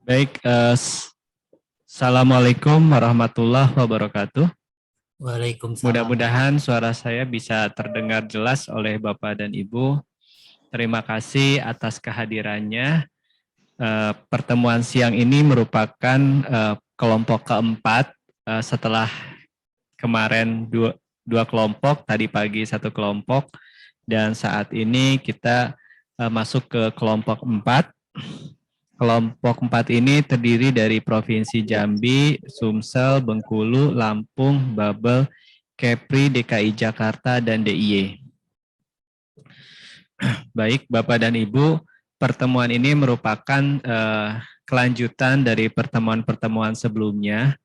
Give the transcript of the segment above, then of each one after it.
Baik, Assalamualaikum warahmatullahi wabarakatuh. Waalaikumsalam. Mudah-mudahan suara saya bisa terdengar jelas oleh Bapak dan Ibu. Terima kasih atas kehadirannya. Pertemuan siang ini merupakan kelompok keempat setelah kemarin dua kelompok, tadi pagi satu kelompok, dan saat ini kita masuk ke kelompok 4. Kelompok 4 ini terdiri dari Provinsi Jambi, Sumsel, Bengkulu, Lampung, Babel, Kepri, DKI Jakarta, dan DIY. Baik, Bapak dan Ibu, pertemuan ini merupakan kelanjutan dari pertemuan-pertemuan sebelumnya.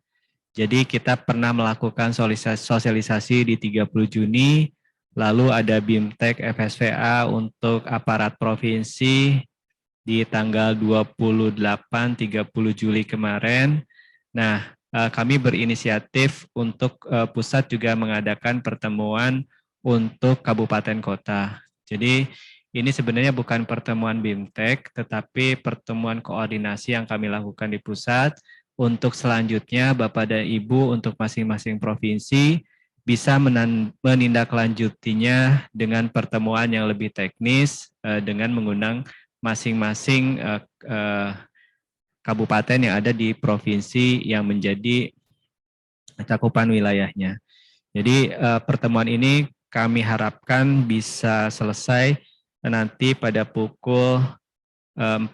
Jadi kita pernah melakukan sosialisasi di 30 Juni, lalu ada BIMTEK FSVA untuk aparat provinsi, di tanggal 28-30 Juli kemarin. Nah, kami berinisiatif untuk pusat juga mengadakan pertemuan untuk kabupaten kota. Jadi ini sebenarnya bukan pertemuan BIMTEK, tetapi pertemuan koordinasi yang kami lakukan di pusat. Untuk selanjutnya Bapak dan Ibu untuk masing-masing provinsi bisa menindaklanjutinya dengan pertemuan yang lebih teknis dengan mengundang masing-masing kabupaten yang ada di provinsi yang menjadi cakupan wilayahnya. Jadi pertemuan ini kami harapkan bisa selesai nanti pada pukul 15.30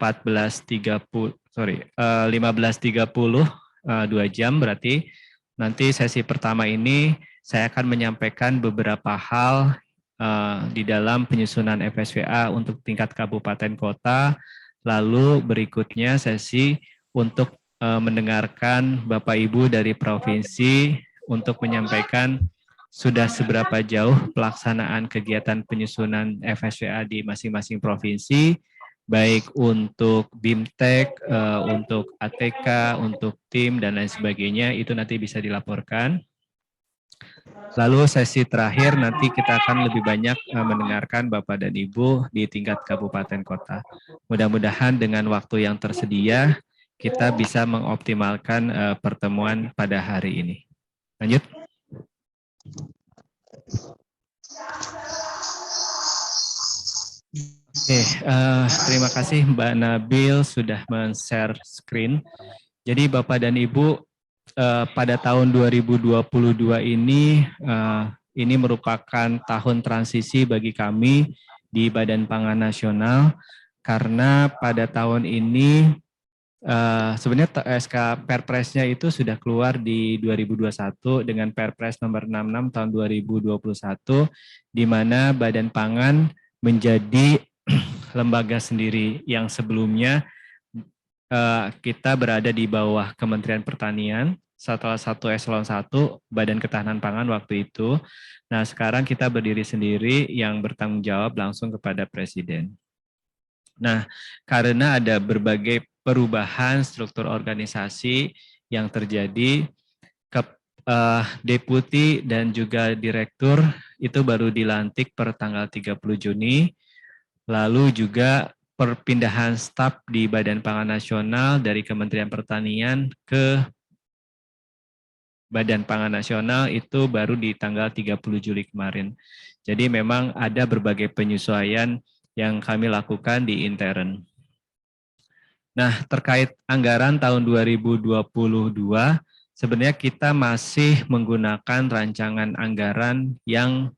2 jam berarti. Nanti sesi pertama ini saya akan menyampaikan beberapa hal di dalam penyusunan FSVA untuk tingkat kabupaten kota. Lalu berikutnya sesi untuk mendengarkan Bapak Ibu dari provinsi untuk menyampaikan sudah seberapa jauh pelaksanaan kegiatan penyusunan FSVA di masing-masing provinsi, baik untuk BIMTEK, untuk ATK, untuk tim, dan lain sebagainya, itu nanti bisa dilaporkan. Lalu sesi terakhir nanti kita akan lebih banyak mendengarkan Bapak dan Ibu di tingkat kabupaten kota. Mudah-mudahan dengan waktu yang tersedia, kita bisa mengoptimalkan pertemuan pada hari ini. Lanjut. Oke, terima kasih Mbak Nabil sudah men-share screen. Jadi Bapak dan Ibu, pada tahun 2022 ini merupakan tahun transisi bagi kami di Badan Pangan Nasional, karena pada tahun ini sebenarnya SK Perpresnya itu sudah keluar di 2021 dengan Perpres nomor 66 tahun 2021, di mana Badan Pangan menjadi lembaga sendiri yang sebelumnya kita berada di bawah Kementerian Pertanian, salah satu eselon 1 Badan Ketahanan Pangan waktu itu. Nah, sekarang kita berdiri sendiri yang bertanggung jawab langsung kepada Presiden. Nah, karena ada berbagai perubahan struktur organisasi yang terjadi, Deputi dan juga Direktur itu baru dilantik per tanggal 30 Juni, lalu juga perpindahan staf di Badan Pangan Nasional dari Kementerian Pertanian ke Badan Pangan Nasional itu baru di tanggal 30 Juli kemarin. Jadi memang ada berbagai penyesuaian yang kami lakukan di intern. Nah, terkait anggaran tahun 2022, sebenarnya kita masih menggunakan rancangan anggaran yang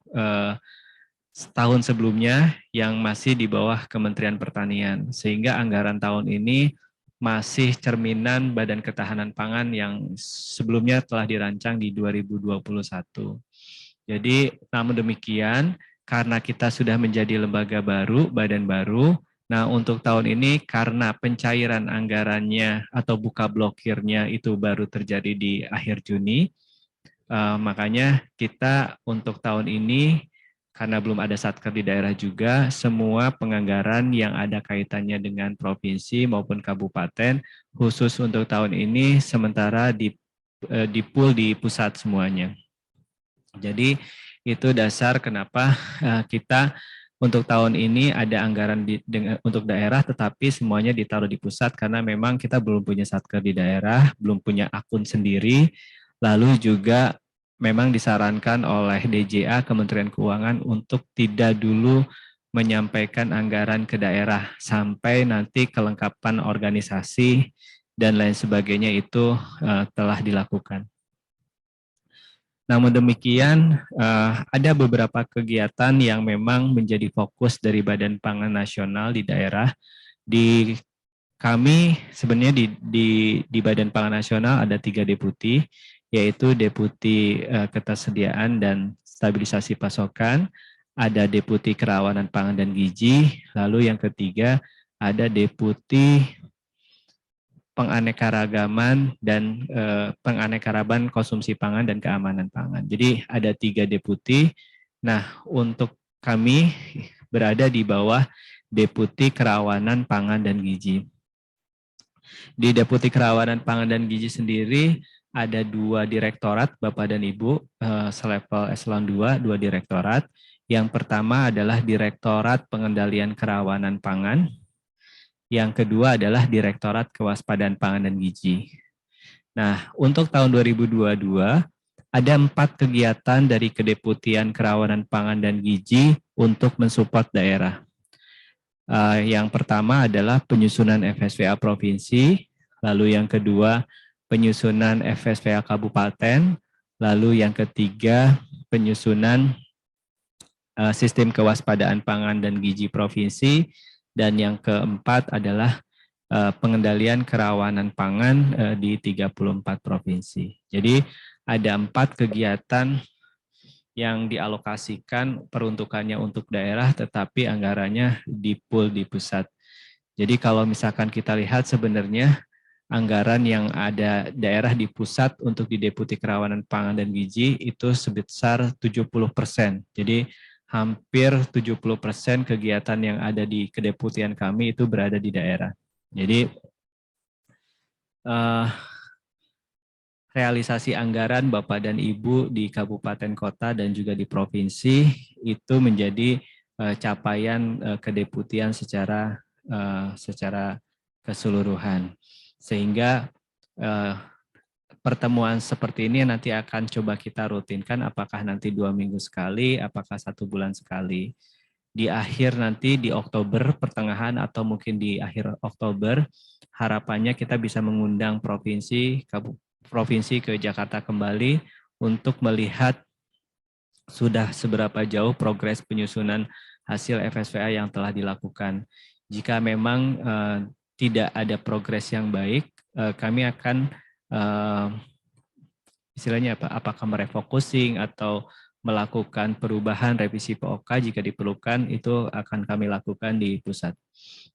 tahun sebelumnya yang masih di bawah Kementerian Pertanian, sehingga anggaran tahun ini masih cerminan Badan Ketahanan Pangan yang sebelumnya telah dirancang di 2021. Jadi namun demikian, karena kita sudah menjadi lembaga baru, badan baru, nah untuk tahun ini karena pencairan anggarannya atau buka blokirnya itu baru terjadi di akhir Juni, makanya kita untuk tahun ini karena belum ada satker di daerah juga, semua penganggaran yang ada kaitannya dengan provinsi maupun kabupaten, khusus untuk tahun ini sementara di pool di pusat semuanya. Jadi itu dasar kenapa kita Untuk tahun ini ada anggaran untuk daerah, tetapi semuanya ditaruh di pusat karena memang kita belum punya satker di daerah, belum punya akun sendiri, lalu juga memang disarankan oleh DJA Kementerian Keuangan untuk tidak dulu menyampaikan anggaran ke daerah sampai nanti kelengkapan organisasi dan lain sebagainya itu telah dilakukan. Namun demikian, ada beberapa kegiatan yang memang menjadi fokus dari Badan Pangan Nasional di daerah. Di kami sebenarnya di Badan Pangan Nasional ada 3 deputi, yaitu Deputi Ketersediaan dan Stabilisasi Pasokan, ada Deputi Kerawanan Pangan dan Gizi, lalu yang ketiga ada Deputi penganekaragaman dan penganekaragaman konsumsi pangan dan keamanan pangan. Jadi ada 3 deputi. Nah, untuk kami berada di bawah Deputi Kerawanan Pangan dan Gizi. Di Deputi Kerawanan Pangan dan Gizi sendiri ada 2 direktorat, Bapak dan Ibu, selevel eselon 2 direktorat. Yang pertama adalah Direktorat Pengendalian Kerawanan Pangan. Yang kedua adalah Direktorat Kewaspadaan Pangan dan Gizi. Nah, untuk tahun 2022 ada 4 kegiatan dari Kedeputian Kerawanan Pangan dan Gizi untuk mensupport daerah. Yang pertama adalah penyusunan FSVA Provinsi, lalu yang kedua penyusunan FSVA Kabupaten, lalu yang ketiga penyusunan Sistem Kewaspadaan Pangan dan Gizi Provinsi, dan yang keempat adalah pengendalian kerawanan pangan di 34 provinsi. Jadi ada 4 kegiatan yang dialokasikan peruntukannya untuk daerah, tetapi anggarannya di-pool di pusat. Jadi kalau misalkan kita lihat sebenarnya anggaran yang ada daerah di pusat untuk di Deputi Kerawanan Pangan dan Gizi itu sebesar 70%. Jadi hampir 70% kegiatan yang ada di kedeputian kami itu berada di daerah. Jadi realisasi anggaran Bapak dan Ibu di kabupaten kota dan juga di provinsi itu menjadi capaian kedeputian secara keseluruhan. Sehingga pertemuan seperti ini nanti akan coba kita rutinkan, apakah nanti 2 minggu sekali, apakah 1 bulan sekali. Di akhir nanti di Oktober pertengahan atau mungkin di akhir Oktober, harapannya kita bisa mengundang provinsi ke Jakarta kembali untuk melihat sudah seberapa jauh progres penyusunan hasil FSVA yang telah dilakukan. Jika memang tidak ada progres yang baik, kami akan istilahnya apa? Apakah merefocusing atau melakukan perubahan revisi POK jika diperlukan, itu akan kami lakukan di pusat.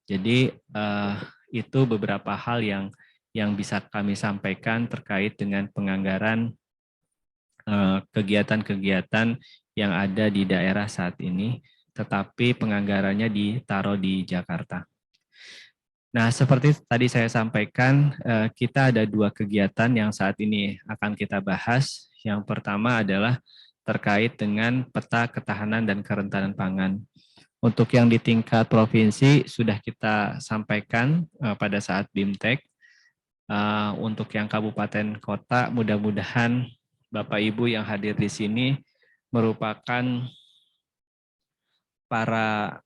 Jadi itu beberapa hal yang bisa kami sampaikan terkait dengan penganggaran kegiatan-kegiatan yang ada di daerah saat ini, tetapi penganggarannya ditaruh di Jakarta. Nah, seperti tadi saya sampaikan, kita ada 2 kegiatan yang saat ini akan kita bahas. Yang pertama adalah terkait dengan peta ketahanan dan kerentanan pangan. Untuk yang di tingkat provinsi sudah kita sampaikan pada saat BIMTEK. Untuk yang kabupaten kota, mudah-mudahan Bapak Ibu yang hadir di sini merupakan para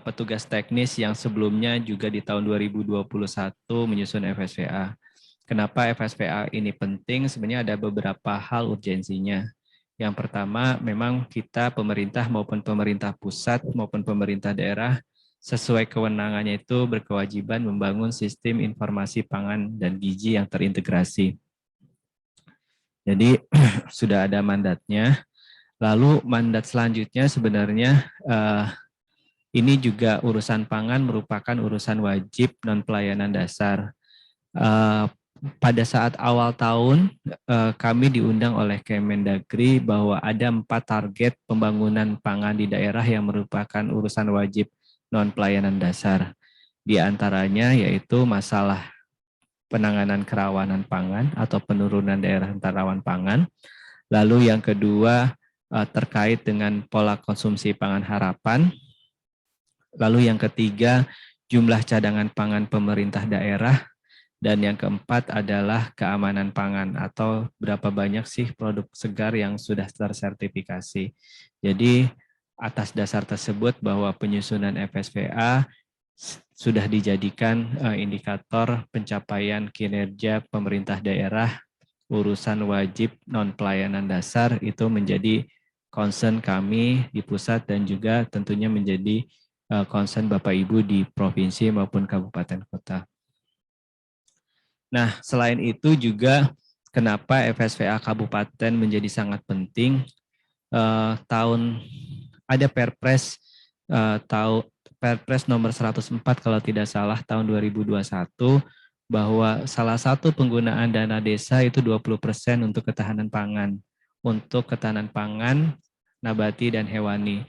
petugas teknis yang sebelumnya juga di tahun 2021 menyusun FSVA. Kenapa FSVA ini penting? Sebenarnya ada beberapa hal urgensinya. Yang pertama, memang kita pemerintah maupun pemerintah pusat maupun pemerintah daerah sesuai kewenangannya itu berkewajiban membangun sistem informasi pangan dan gizi yang terintegrasi. Jadi sudah ada mandatnya. Lalu mandat selanjutnya sebenarnya ini juga urusan pangan merupakan urusan wajib non-pelayanan dasar. Pada saat awal tahun, kami diundang oleh Kemendagri bahwa ada 4 target pembangunan pangan di daerah yang merupakan urusan wajib non-pelayanan dasar. Di antaranya yaitu masalah penanganan kerawanan pangan atau penurunan daerah rawan pangan. Lalu yang kedua terkait dengan pola konsumsi pangan harapan. Lalu yang ketiga, jumlah cadangan pangan pemerintah daerah. Dan yang keempat adalah keamanan pangan atau berapa banyak sih produk segar yang sudah tersertifikasi. Jadi atas dasar tersebut bahwa penyusunan FSVA sudah dijadikan indikator pencapaian kinerja pemerintah daerah urusan wajib non-pelayanan dasar itu menjadi concern kami di pusat dan juga tentunya menjadi concern Bapak Ibu di provinsi maupun kabupaten kota. Nah, selain itu juga kenapa FSVA kabupaten menjadi sangat penting, ada Perpres Perpres nomor 104 kalau tidak salah tahun 2021 bahwa salah satu penggunaan dana desa itu 20% untuk ketahanan pangan nabati dan hewani.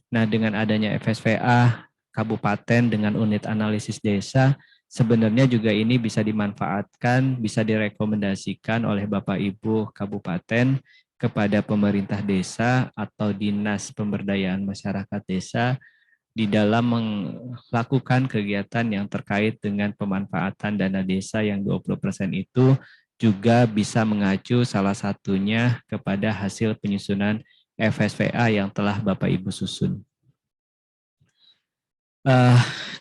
Nah, dengan adanya FSVA kabupaten dengan unit analisis desa, sebenarnya juga ini bisa dimanfaatkan, bisa direkomendasikan oleh Bapak Ibu kabupaten kepada pemerintah desa atau dinas pemberdayaan masyarakat desa di dalam melakukan kegiatan yang terkait dengan pemanfaatan dana desa yang 20% itu juga bisa mengacu salah satunya kepada hasil penyusunan FSVA yang telah Bapak Ibu susun.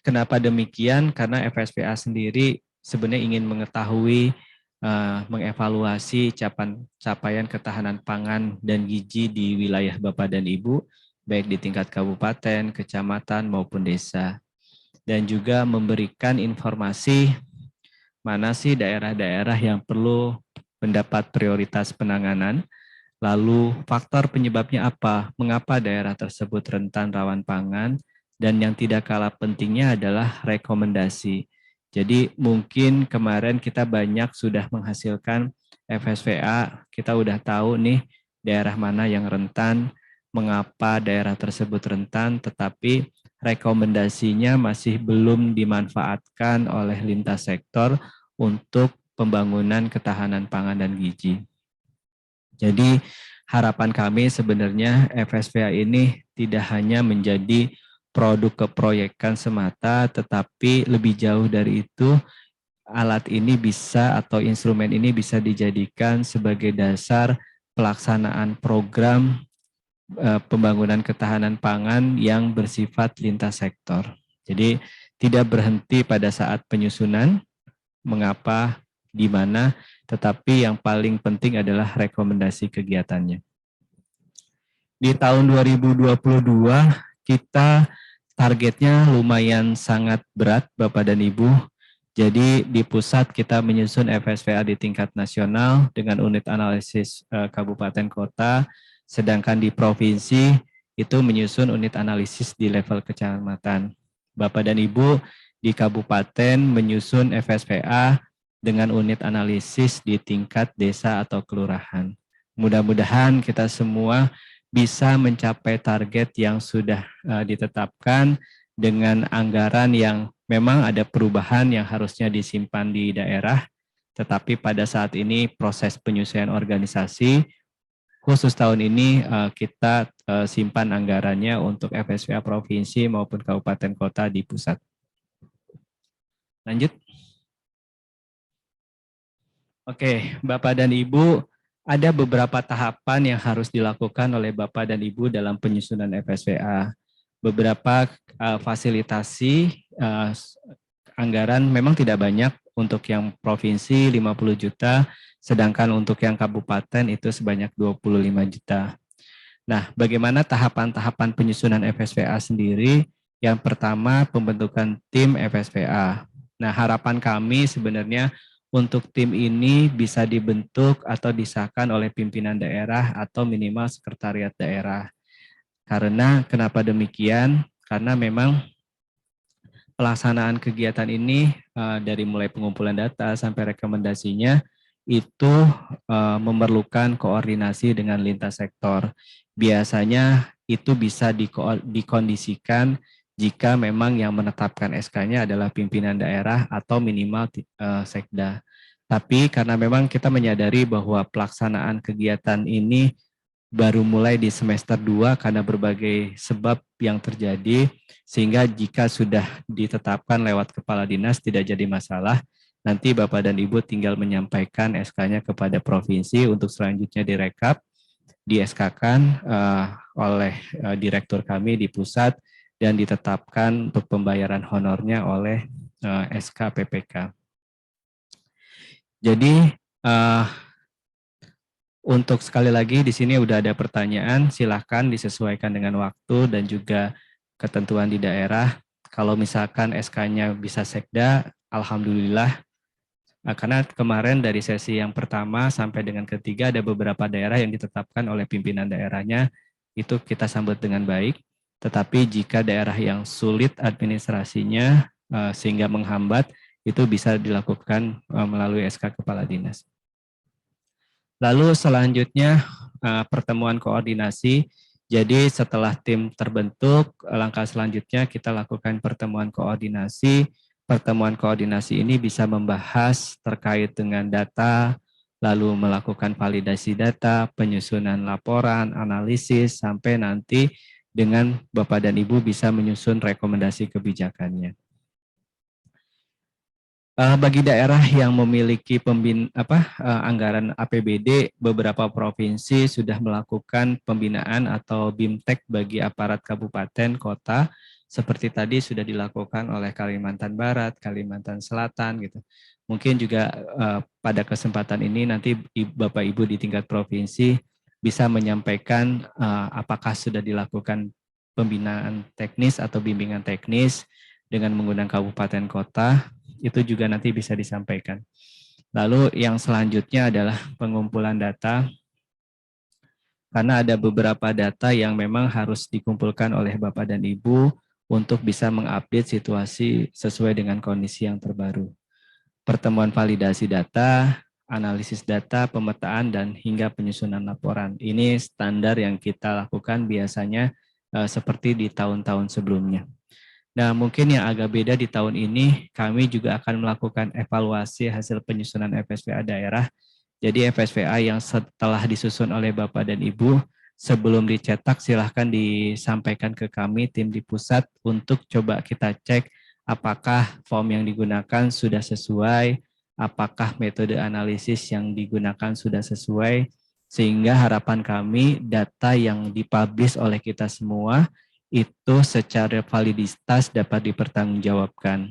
Kenapa demikian? Karena FSVA sendiri sebenarnya ingin mengetahui, mengevaluasi capaian ketahanan pangan dan gizi di wilayah Bapak dan Ibu, baik di tingkat kabupaten, kecamatan, maupun desa. Dan juga memberikan informasi mana sih daerah-daerah yang perlu mendapat prioritas penanganan, lalu faktor penyebabnya apa, mengapa daerah tersebut rentan rawan pangan, dan yang tidak kalah pentingnya adalah rekomendasi. Jadi mungkin kemarin kita banyak sudah menghasilkan FSVA, kita udah tahu nih daerah mana yang rentan, mengapa daerah tersebut rentan, tetapi rekomendasinya masih belum dimanfaatkan oleh lintas sektor untuk pembangunan ketahanan pangan dan gizi. Jadi harapan kami sebenarnya FSVA ini tidak hanya menjadi produk keproyekan semata, tetapi lebih jauh dari itu, alat ini bisa atau instrumen ini bisa dijadikan sebagai dasar pelaksanaan program pembangunan ketahanan pangan yang bersifat lintas sektor. Jadi tidak berhenti pada saat penyusunan, mengapa, di mana, tetapi yang paling penting adalah rekomendasi kegiatannya. Di tahun 2022 kita targetnya lumayan sangat berat Bapak dan Ibu. Jadi di pusat kita menyusun FSVA di tingkat nasional dengan unit analisis kabupaten kota, sedangkan di provinsi itu menyusun unit analisis di level kecamatan. Bapak dan Ibu di kabupaten menyusun FSVA dengan unit analisis di tingkat desa atau kelurahan. Mudah-mudahan kita semua bisa mencapai target yang sudah ditetapkan dengan anggaran yang memang ada perubahan yang harusnya disimpan di daerah, tetapi pada saat ini proses penyesuaian organisasi, khusus tahun ini kita simpan anggarannya untuk FSVA provinsi maupun kabupaten kota di pusat. Lanjut. Oke, Bapak dan Ibu, ada beberapa tahapan yang harus dilakukan oleh Bapak dan Ibu dalam penyusunan FSVA. Beberapa fasilitasi anggaran memang tidak banyak, untuk yang provinsi 50 juta, sedangkan untuk yang kabupaten itu sebanyak 25 juta. Nah, bagaimana tahapan-tahapan penyusunan FSVA sendiri? Yang pertama, pembentukan tim FSVA. Nah, harapan kami sebenarnya untuk tim ini bisa dibentuk atau disahkan oleh pimpinan daerah atau minimal sekretariat daerah. Karena kenapa demikian? Karena memang pelaksanaan kegiatan ini dari mulai pengumpulan data sampai rekomendasinya itu memerlukan koordinasi dengan lintas sektor. Biasanya itu bisa dikondisikan jika memang yang menetapkan SK-nya adalah pimpinan daerah atau minimal sekda. Tapi karena memang kita menyadari bahwa pelaksanaan kegiatan ini baru mulai di semester 2 karena berbagai sebab yang terjadi, sehingga jika sudah ditetapkan lewat kepala dinas tidak jadi masalah. Nanti Bapak dan Ibu tinggal menyampaikan SK-nya kepada provinsi untuk selanjutnya direkap, di SK-kan oleh direktur kami di pusat dan ditetapkan untuk pembayaran honornya oleh SK PPK. Jadi untuk sekali lagi di sini udah ada pertanyaan, silahkan disesuaikan dengan waktu dan juga ketentuan di daerah. Kalau misalkan SK-nya bisa sekda, alhamdulillah. Karena kemarin dari sesi yang pertama sampai dengan ketiga ada beberapa daerah yang ditetapkan oleh pimpinan daerahnya, itu kita sambut dengan baik. Tetapi jika daerah yang sulit administrasinya sehingga menghambat, itu bisa dilakukan melalui SK Kepala Dinas. Lalu selanjutnya pertemuan koordinasi. Jadi setelah tim terbentuk, langkah selanjutnya kita lakukan pertemuan koordinasi. Pertemuan koordinasi ini bisa membahas terkait dengan data, lalu melakukan validasi data, penyusunan laporan, analisis, sampai nanti dengan Bapak dan Ibu bisa menyusun rekomendasi kebijakannya. Bagi daerah yang memiliki anggaran APBD, beberapa provinsi sudah melakukan pembinaan atau BIMTEK bagi aparat kabupaten, kota, seperti tadi sudah dilakukan oleh Kalimantan Barat, Kalimantan Selatan, gitu. Mungkin juga pada kesempatan ini nanti Bapak Ibu di tingkat provinsi bisa menyampaikan apakah sudah dilakukan pembinaan teknis atau bimbingan teknis dengan menggunakan kabupaten kota. Itu juga nanti bisa disampaikan. Lalu yang selanjutnya adalah pengumpulan data, karena ada beberapa data yang memang harus dikumpulkan oleh Bapak dan Ibu untuk bisa mengupdate situasi sesuai dengan kondisi yang terbaru. Pertemuan validasi data, analisis data, pemetaan, dan hingga penyusunan laporan. Ini standar yang kita lakukan biasanya seperti di tahun-tahun sebelumnya. Nah, mungkin yang agak beda di tahun ini, kami juga akan melakukan evaluasi hasil penyusunan FSVA daerah. Jadi FSVA yang setelah disusun oleh Bapak dan Ibu, sebelum dicetak silahkan disampaikan ke kami, tim di pusat, untuk coba kita cek apakah form yang digunakan sudah sesuai, apakah metode analisis yang digunakan sudah sesuai, sehingga harapan kami data yang dipublish oleh kita semua itu secara validitas dapat dipertanggungjawabkan.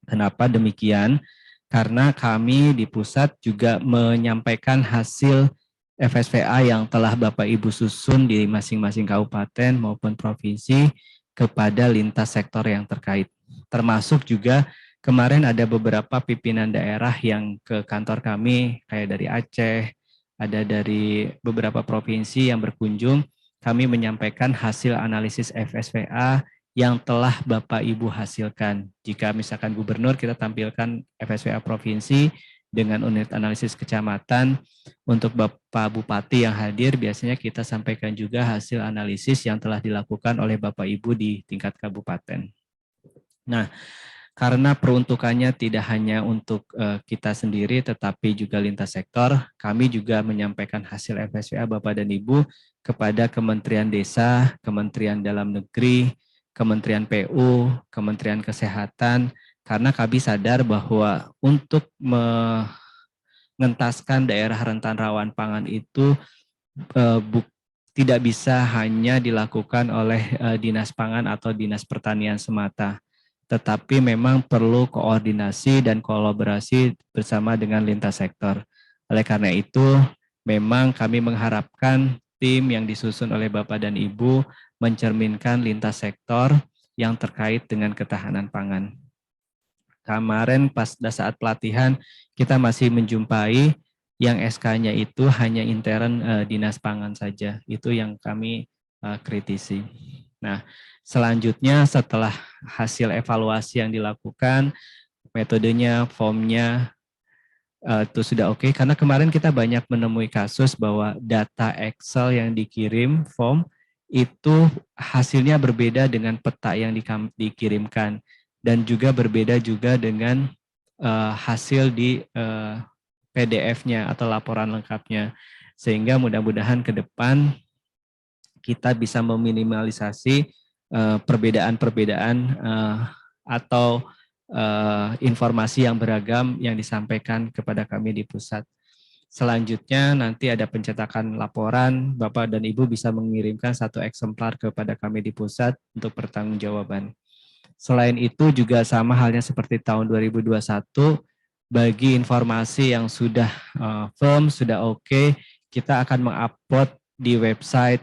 Kenapa demikian? Karena kami di pusat juga menyampaikan hasil FSVA yang telah Bapak Ibu susun di masing-masing kabupaten maupun provinsi kepada lintas sektor yang terkait. Termasuk juga kemarin ada beberapa pimpinan daerah yang ke kantor kami, kayak dari Aceh, ada dari beberapa provinsi yang berkunjung. Kami menyampaikan hasil analisis FSVA yang telah Bapak Ibu hasilkan. Jika misalkan gubernur, kita tampilkan FSVA provinsi dengan unit analisis kecamatan. Untuk Bapak Bupati yang hadir, biasanya kita sampaikan juga hasil analisis yang telah dilakukan oleh Bapak Ibu di tingkat kabupaten. Nah, karena peruntukannya tidak hanya untuk kita sendiri, tetapi juga lintas sektor, kami juga menyampaikan hasil FSVA Bapak dan Ibu kepada Kementerian Desa, Kementerian Dalam Negeri, Kementerian PU, Kementerian Kesehatan, karena kami sadar bahwa untuk mengentaskan daerah rentan rawan pangan itu tidak bisa hanya dilakukan oleh Dinas Pangan atau Dinas Pertanian semata, tetapi memang perlu koordinasi dan kolaborasi bersama dengan lintas sektor. Oleh karena itu, memang kami mengharapkan tim yang disusun oleh Bapak dan Ibu mencerminkan lintas sektor yang terkait dengan ketahanan pangan. Kemarin pada saat pelatihan, kita masih menjumpai yang SK-nya itu hanya intern Dinas Pangan saja. Itu yang kami kritisi. Nah, selanjutnya setelah hasil evaluasi yang dilakukan, metodenya, formnya itu sudah oke. Karena kemarin kita banyak menemui kasus bahwa data Excel yang dikirim, form, itu hasilnya berbeda dengan peta yang dikirimkan. Dan juga berbeda juga dengan hasil di PDF-nya atau laporan lengkapnya. sehingga mudah-mudahan ke depan kita bisa meminimalisasi perbedaan-perbedaan atau informasi yang beragam yang disampaikan kepada kami di pusat. Selanjutnya nanti ada pencetakan laporan, Bapak dan Ibu bisa mengirimkan 1 eksemplar kepada kami di pusat untuk pertanggungjawaban. Selain itu juga sama halnya seperti tahun 2021, bagi informasi yang sudah firm, sudah oke, kita akan mengupload di website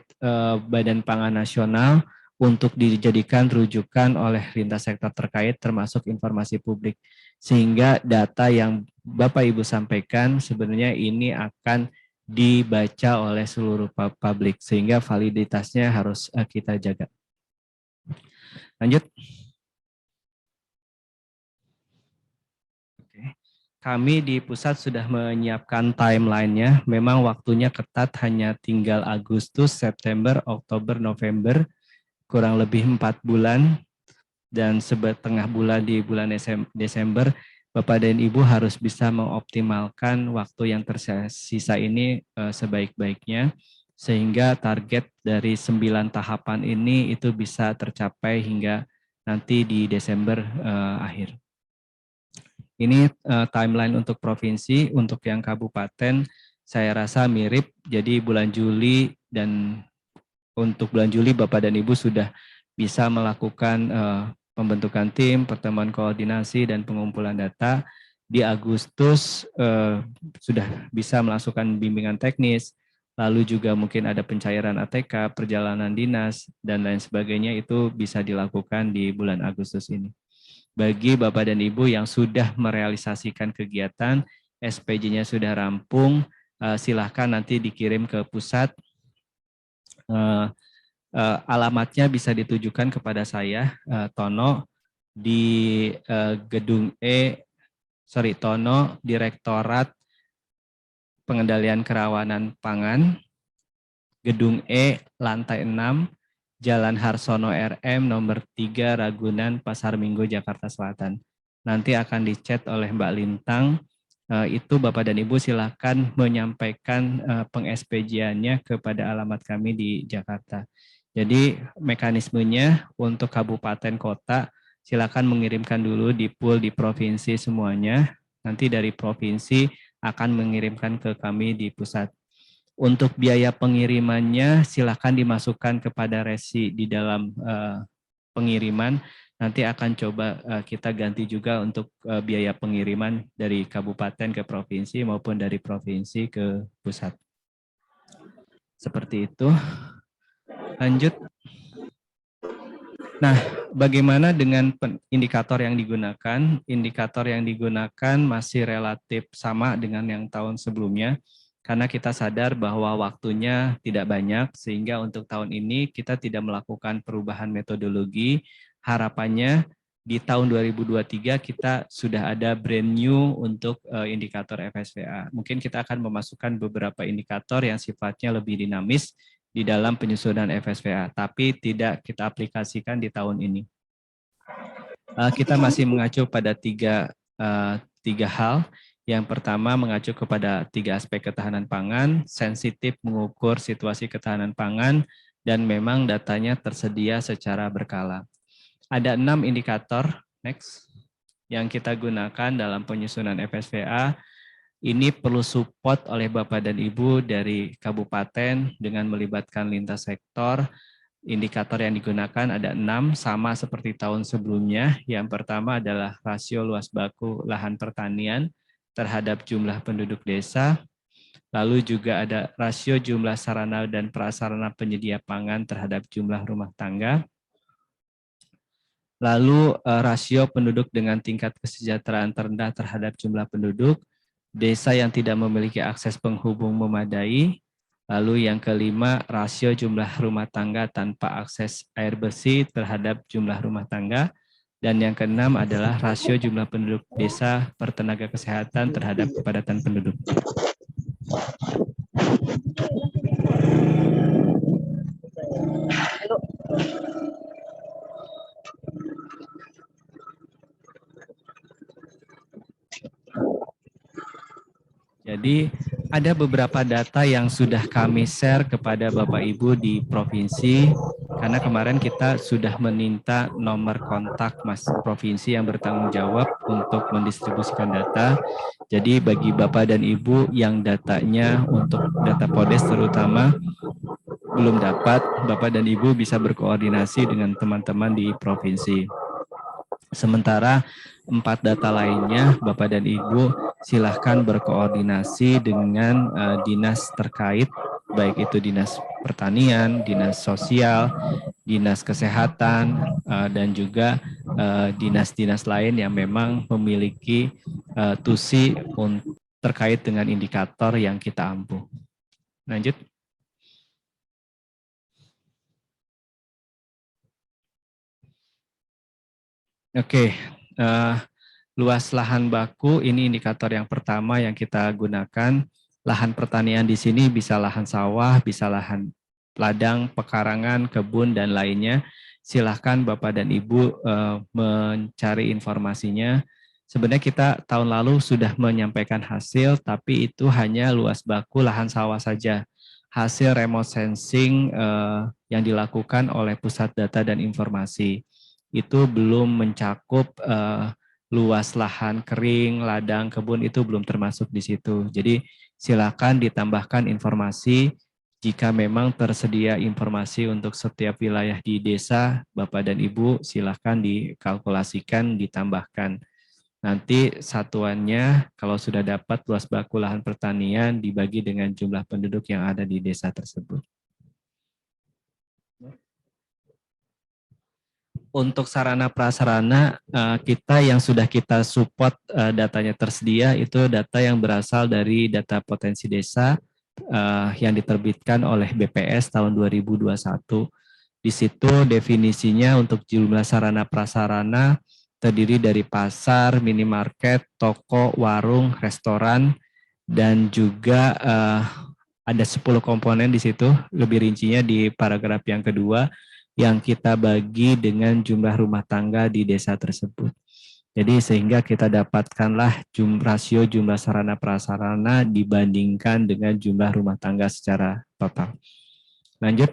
Badan Pangan Nasional untuk dijadikan rujukan oleh lintas sektor terkait termasuk informasi publik. Sehingga data yang Bapak Ibu sampaikan sebenarnya ini akan dibaca oleh seluruh publik sehingga validitasnya harus kita jaga. Lanjut. Kami di pusat sudah menyiapkan timeline-nya. Memang waktunya ketat, hanya tinggal Agustus, September, Oktober, November, kurang lebih 4 bulan. Dan setengah bulan di bulan Desember, Bapak dan Ibu harus bisa mengoptimalkan waktu yang tersisa ini sebaik-baiknya, sehingga target dari 9 tahapan ini itu bisa tercapai hingga nanti di Desember akhir. Ini timeline untuk provinsi, untuk yang kabupaten saya rasa mirip. Jadi bulan Juli dan untuk bulan Juli Bapak dan Ibu sudah bisa melakukan pembentukan tim, pertemuan koordinasi dan pengumpulan data. Di Agustus sudah bisa melakukan bimbingan teknis, lalu juga mungkin ada pencairan ATK, perjalanan dinas, dan lain sebagainya itu bisa dilakukan di bulan Agustus ini. Bagi Bapak dan Ibu yang sudah merealisasikan kegiatan, SPJ-nya sudah rampung, silahkan nanti dikirim ke pusat. Alamatnya bisa ditujukan kepada saya, Tono, di gedung Tono, Direktorat Pengendalian Kerawanan Pangan, gedung E, lantai 6, Jalan Harsono RM nomor 3 Ragunan, Pasar Minggu, Jakarta Selatan. Nanti akan dichat oleh Mbak Lintang. Itu Bapak dan Ibu silakan menyampaikan peng-SPJ-nya kepada alamat kami di Jakarta. Jadi mekanismenya untuk kabupaten kota silakan mengirimkan dulu di pool di provinsi semuanya. Nanti dari provinsi akan mengirimkan ke kami di pusat. Untuk biaya pengirimannya silakan dimasukkan kepada resi di dalam pengiriman. Nanti akan coba kita ganti juga untuk biaya pengiriman dari kabupaten ke provinsi maupun dari provinsi ke pusat. Seperti itu. Lanjut. Nah, bagaimana dengan indikator yang digunakan? Indikator yang digunakan masih relatif sama dengan yang tahun sebelumnya, karena kita sadar bahwa waktunya tidak banyak, sehingga untuk tahun ini kita tidak melakukan perubahan metodologi. Harapannya di tahun 2023 kita sudah ada brand new untuk indikator FSVA. Mungkin kita akan memasukkan beberapa indikator yang sifatnya lebih dinamis di dalam penyusunan FSVA, tapi tidak kita aplikasikan di tahun ini. Kita masih mengacu pada tiga hal. Yang pertama mengacu kepada 3 aspek ketahanan pangan, sensitif mengukur situasi ketahanan pangan, dan memang datanya tersedia secara berkala. Ada 6 indikator, next, yang kita gunakan dalam penyusunan FSVA. Ini perlu support oleh Bapak dan Ibu dari kabupaten dengan melibatkan lintas sektor. Indikator yang digunakan ada 6, sama seperti tahun sebelumnya. Yang pertama adalah rasio luas baku lahan pertanian terhadap jumlah penduduk desa. Lalu juga ada rasio jumlah sarana dan prasarana penyedia pangan terhadap jumlah rumah tangga. Lalu rasio penduduk dengan tingkat kesejahteraan terendah terhadap jumlah penduduk, desa yang tidak memiliki akses penghubung memadai. Lalu yang kelima, rasio jumlah rumah tangga tanpa akses air bersih terhadap jumlah rumah tangga. Dan yang keenam adalah rasio jumlah penduduk desa per tenaga kesehatan terhadap kepadatan penduduk. Jadi ada beberapa data yang sudah kami share kepada Bapak Ibu di provinsi, karena kemarin kita sudah meminta nomor kontak Mas provinsi yang bertanggung jawab untuk mendistribusikan data. Jadi bagi Bapak dan Ibu yang datanya untuk data PODES terutama belum dapat, Bapak dan Ibu bisa berkoordinasi dengan teman-teman di provinsi. Sementara 4 data lainnya, Bapak dan Ibu silahkan berkoordinasi dengan dinas terkait, baik itu dinas pertanian, dinas sosial, dinas kesehatan, dan juga dinas-dinas lain yang memang memiliki tusi terkait dengan indikator yang kita ampuh. Lanjut. Oke, luas lahan baku ini indikator yang pertama yang kita gunakan. Lahan pertanian di sini bisa lahan sawah, bisa lahan ladang, pekarangan, kebun, dan lainnya. Silahkan Bapak dan Ibu mencari informasinya. Sebenarnya kita tahun lalu sudah menyampaikan hasil, tapi itu hanya luas baku lahan sawah saja. Hasil remote sensing yang dilakukan oleh Pusat Data dan Informasi itu belum mencakup luas lahan kering, ladang, kebun itu belum termasuk di situ. Jadi silakan ditambahkan informasi jika memang tersedia informasi untuk setiap wilayah di desa, Bapak dan Ibu silakan dikalkulasikan, ditambahkan. Nanti satuannya kalau sudah dapat luas baku lahan pertanian dibagi dengan jumlah penduduk yang ada di desa tersebut. Untuk sarana prasarana kita yang sudah kita support datanya tersedia itu data yang berasal dari data potensi desa yang diterbitkan oleh BPS tahun 2021. Di situ definisinya untuk jumlah sarana prasarana terdiri dari pasar, minimarket, toko, warung, restoran, dan juga ada 10 komponen di situ, lebih rincinya di paragraf yang kedua, yang kita bagi dengan jumlah rumah tangga di desa tersebut. Jadi sehingga kita dapatkanlah rasio jumlah sarana prasarana dibandingkan dengan jumlah rumah tangga secara total. Lanjut.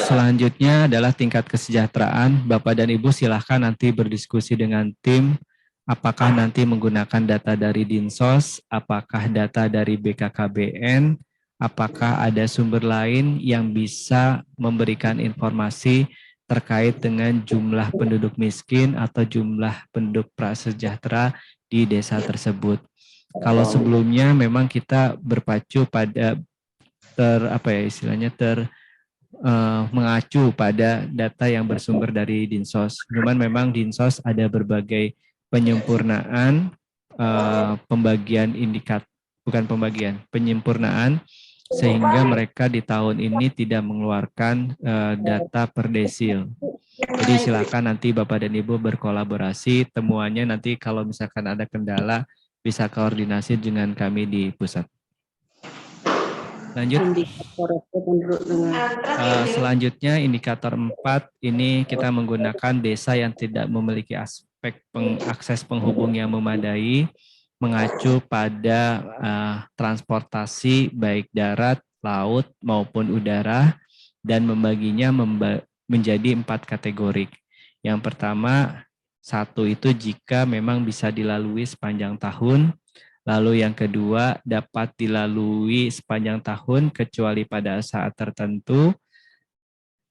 Selanjutnya adalah tingkat kesejahteraan. Bapak dan Ibu silahkan nanti berdiskusi dengan tim. Apakah nanti menggunakan data dari Dinsos, apakah data dari BKKBN, apakah ada sumber lain yang bisa memberikan informasi terkait dengan jumlah penduduk miskin atau jumlah penduduk prasejahtera di desa tersebut. Kalau sebelumnya memang kita berpacu pada mengacu pada data yang bersumber dari Dinsos. Cuman memang Dinsos ada berbagai penyempurnaan penyempurnaan sehingga mereka di tahun ini tidak mengeluarkan data per desil. Jadi silakan nanti Bapak dan Ibu berkolaborasi, temuannya nanti kalau misalkan ada kendala bisa koordinasi dengan kami di pusat. Lanjut. Selanjutnya indikator 4 ini kita menggunakan desa yang tidak memiliki aspek akses penghubung yang memadai, mengacu pada transportasi baik darat, laut maupun udara, dan membaginya menjadi 4 kategori. Yang pertama, 1 itu jika memang bisa dilalui sepanjang tahun. Lalu yang kedua, dapat dilalui sepanjang tahun kecuali pada saat tertentu.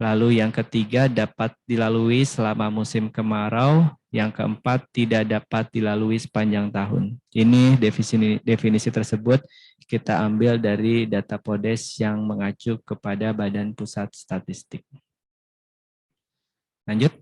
Lalu yang ketiga, dapat dilalui selama musim kemarau. Yang keempat, tidak dapat dilalui sepanjang tahun. Ini definisi tersebut kita ambil dari data PODES yang mengacu kepada Badan Pusat Statistik. Lanjut.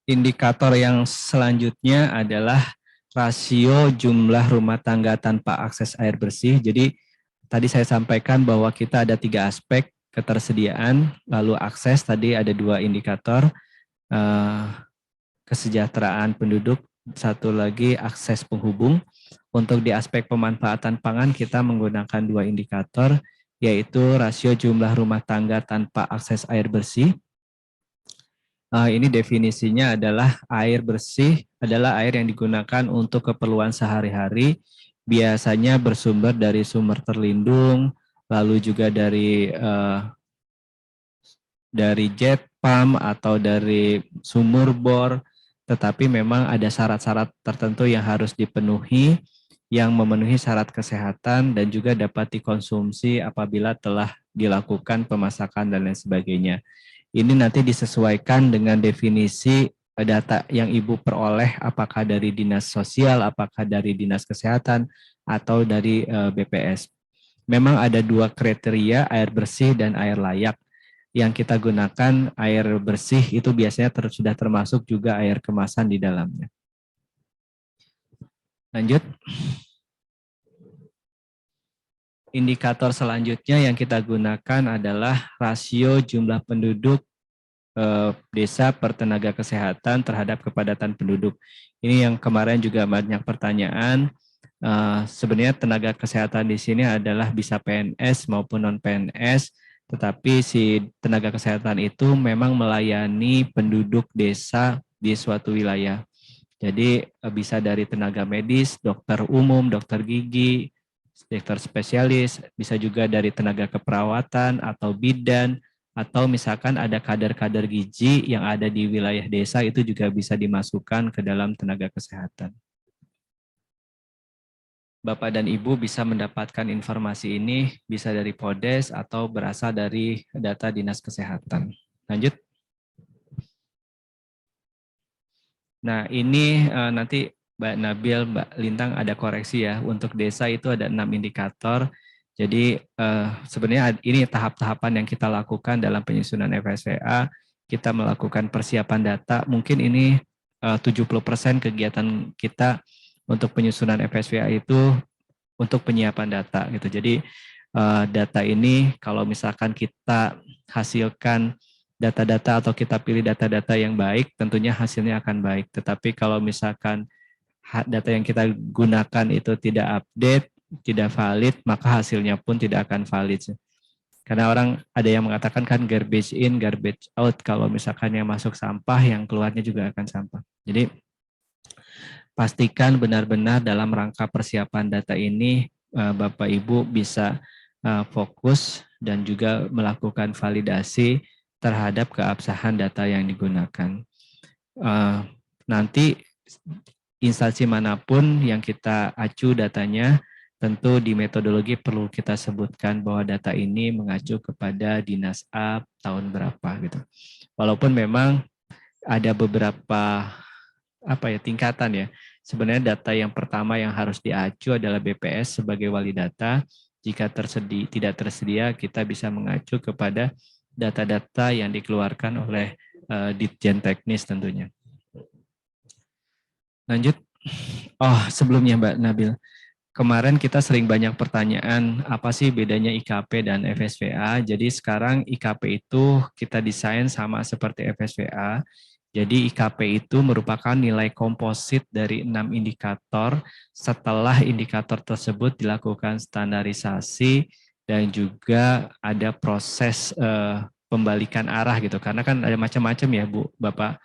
Indikator yang selanjutnya adalah rasio jumlah rumah tangga tanpa akses air bersih. Jadi tadi saya sampaikan bahwa kita ada 3 aspek, ketersediaan, lalu akses, tadi ada 2 indikator, kesejahteraan penduduk, satu lagi akses penghubung. Untuk di aspek pemanfaatan pangan kita menggunakan 2 indikator, yaitu rasio jumlah rumah tangga tanpa akses air bersih. Ini definisinya adalah air bersih adalah air yang digunakan untuk keperluan sehari-hari, biasanya bersumber dari sumber terlindung, lalu juga dari jet pump atau dari sumur bor, tetapi memang ada syarat-syarat tertentu yang harus dipenuhi, yang memenuhi syarat kesehatan dan juga dapat dikonsumsi apabila telah dilakukan pemasakan dan lain sebagainya. Ini nanti disesuaikan dengan definisi data yang Ibu peroleh, apakah dari dinas sosial, apakah dari dinas kesehatan, atau dari BPS. Memang ada dua kriteria, air bersih dan air layak. Yang kita gunakan air bersih itu biasanya sudah termasuk juga air kemasan di dalamnya. Lanjut. Indikator selanjutnya yang kita gunakan adalah rasio jumlah penduduk desa per tenaga kesehatan terhadap kepadatan penduduk. Ini yang kemarin juga banyak pertanyaan. Sebenarnya tenaga kesehatan di sini adalah bisa PNS maupun non PNS, tetapi si tenaga kesehatan itu memang melayani penduduk desa di suatu wilayah. Jadi bisa dari tenaga medis, dokter umum, dokter gigi, dokter spesialis, bisa juga dari tenaga keperawatan atau bidan, atau misalkan ada kader-kader gizi yang ada di wilayah desa itu juga bisa dimasukkan ke dalam tenaga kesehatan. Bapak dan Ibu bisa mendapatkan informasi ini bisa dari Podes atau berasal dari data Dinas Kesehatan. Lanjut. Nah, ini nanti Mbak Nabil, Mbak Lintang ada koreksi ya. Untuk desa itu ada 6 indikator. Jadi sebenarnya ini tahap-tahapan yang kita lakukan dalam penyusunan FSVA. Kita melakukan persiapan data. Mungkin ini 70% kegiatan kita untuk penyusunan FSVA itu untuk penyiapan data gitu. Jadi data ini kalau misalkan kita hasilkan data-data atau kita pilih data-data yang baik, tentunya hasilnya akan baik. Tetapi kalau misalkan data yang kita gunakan itu tidak update, tidak valid, maka hasilnya pun tidak akan valid. Karena orang ada yang mengatakan kan garbage in, garbage out. Kalau misalkan yang masuk sampah, yang keluarnya juga akan sampah. Jadi pastikan benar-benar dalam rangka persiapan data ini Bapak Ibu bisa fokus dan juga melakukan validasi terhadap keabsahan data yang digunakan. Nanti instansi manapun yang kita acu datanya, tentu di metodologi perlu kita sebutkan bahwa data ini mengacu kepada dinas A tahun berapa gitu. Walaupun memang ada beberapa tingkatan ya. Sebenarnya data yang pertama yang harus diacu adalah BPS sebagai wali data. Jika tidak tersedia, kita bisa mengacu kepada data-data yang dikeluarkan oleh Ditjen Teknis tentunya. Lanjut. Oh, sebelumnya Mbak Nabil. Kemarin kita sering banyak pertanyaan, apa sih bedanya IKP dan FSVA? Jadi sekarang IKP itu kita desain sama seperti FSVA. Jadi IKP itu merupakan nilai komposit dari 6 indikator. Setelah indikator tersebut dilakukan standarisasi dan juga ada proses pembalikan arah gitu. Karena kan ada macam-macam ya Bu, Bapak.